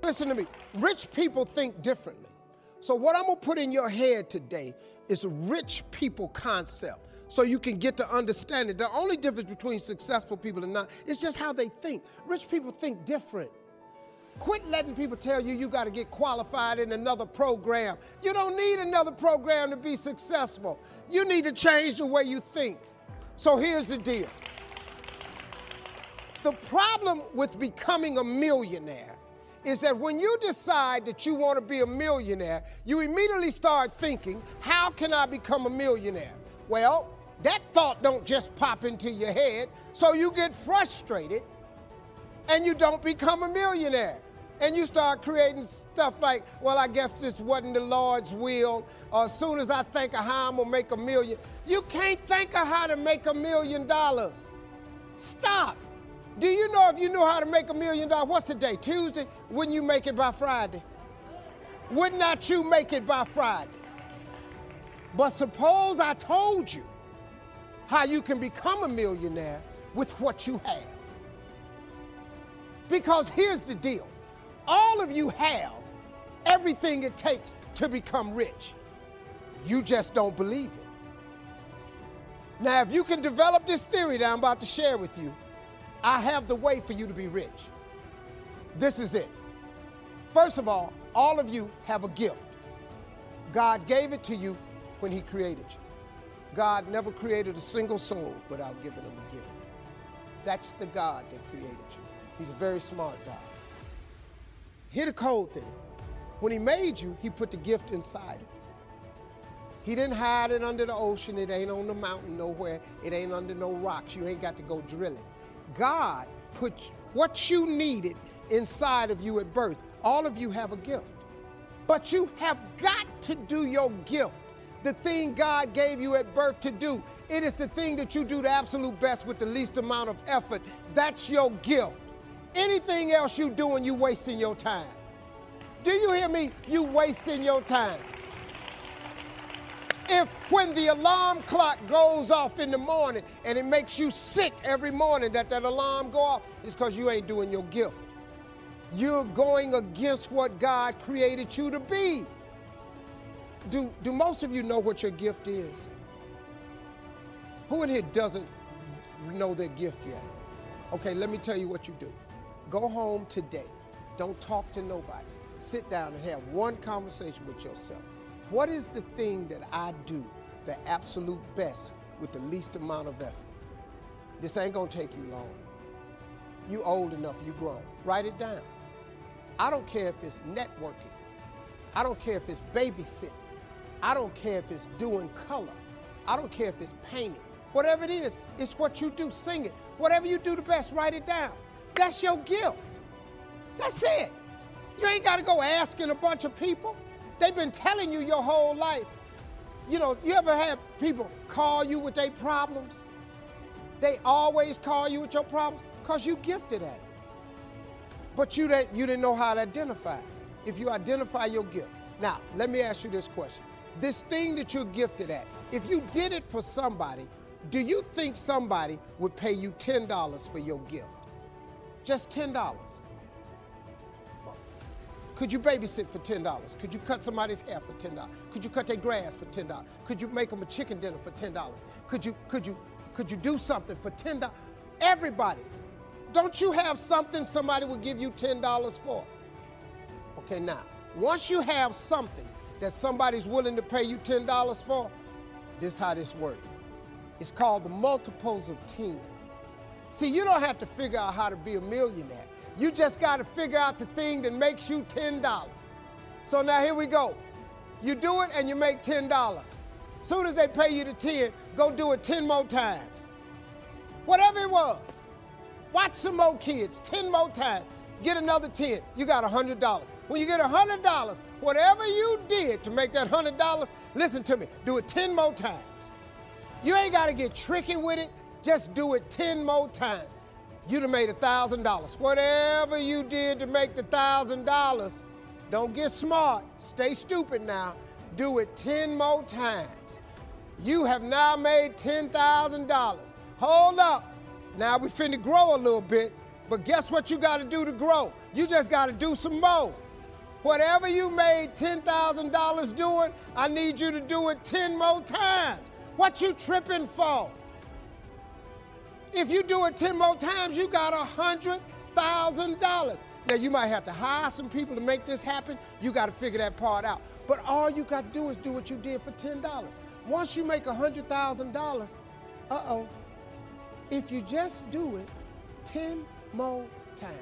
Listen to me. Rich people think differently. So what I'm going to put in your head today is a rich people concept so you can get to understand it. The only difference between successful people and not is just how they think. Rich people think different. Quit letting people tell you you got to get qualified in another program. You don't need another program to be successful. You need to change the way you think. So here's the deal. The problem with becoming a millionaire is that when you decide that you want to be a millionaire, you immediately start thinking, how can I become a millionaire? Well, that thought don't just pop into your head, so you get frustrated and you don't become a millionaire. And you start creating stuff like, well, I guess this wasn't the Lord's will, or as soon as I think of how I'm gonna make $1 million. You can't think of how to make $1 million. Stop. Do you know if you knew how to make $1 million, what's today, Tuesday? Wouldn't you make it by Friday? Would not you make it by Friday? But suppose I told you how you can become a millionaire with what you have. Because here's the deal. All of you have everything it takes to become rich. You just don't believe it. Now, if you can develop this theory that I'm about to share with you, I have the way for you to be rich. This is it. First of all of you have a gift. God gave it to you when he created you. God never created a single soul without giving them a gift. That's the God that created you. He's a very smart God. Hear the cold thing. When he made you, he put the gift inside of you. He didn't hide it under the ocean. It ain't on the mountain nowhere. It ain't under no rocks. You ain't got to go drilling. God put what you needed inside of you at birth. All of you have a gift. But you have got to do your gift, the thing God gave you at birth to do. It is the thing that you do the absolute best with the least amount of effort. That's your gift. Anything else you doing, you wasting your time. Do you hear me? You wasting your time. If when the alarm clock goes off in the morning and it makes you sick every morning that alarm go off, it's because you ain't doing your gift. You're going against what God created you to be. Do most of you know what your gift is? Who in here doesn't know their gift yet? Okay, let me tell you what you do. Go home today. Don't talk to nobody. Sit down and have one conversation with yourself. What is the thing that I do the absolute best with the least amount of effort? This ain't gonna take you long. You old enough, you grown. Write it down. I don't care if it's networking. I don't care if it's babysitting. I don't care if it's doing color. I don't care if it's painting. Whatever it is, it's what you do. Sing it. Whatever you do the best, write it down. That's your gift. That's it. You ain't got to go asking a bunch of people. They've been telling you your whole life. You know, you ever have people call you with their problems? They always call you with your problems because you gifted at it. But you didn't know how to identify it. If you identify your gift. Now, let me ask you this question. This thing that you're gifted at, if you did it for somebody, do you think somebody would pay you $10 for your gift? Just $10. Could you babysit for $10? Could you cut somebody's hair for $10? Could you cut their grass for $10? Could you make them a chicken dinner for $10? Could you do something for $10? Everybody. Don't you have something somebody will give you $10 for? Okay, now, once you have something that somebody's willing to pay you $10 for, this is how this works. It's called the multiples of 10. See, you don't have to figure out how to be a millionaire. You just got to figure out the thing that makes you $10. So now here we go. You do it and you make $10. Soon as they pay you the 10, go do it 10 more times. Whatever it was. Watch some more kids, 10 more times. Get another 10, you got $100. When you get $100, whatever you did to make that $100, listen to me, do it 10 more times. You ain't got to get tricky with it. Just do it 10 more times. You'd have made $1,000. Whatever you did to make the $1,000, don't get smart. Stay stupid now. Do it 10 more times. You have now made $10,000. Hold up. Now we finna grow a little bit. But guess what you got to do to grow? You just got to do some more. Whatever you made $10,000 doing, I need you to do it 10 more times. What you tripping for? If you do it 10 more times, you got $100,000. Now, you might have to hire some people to make this happen. You got to figure that part out. But all you got to do is do what you did for $10. Once you make $100,000, if you just do it 10 more times,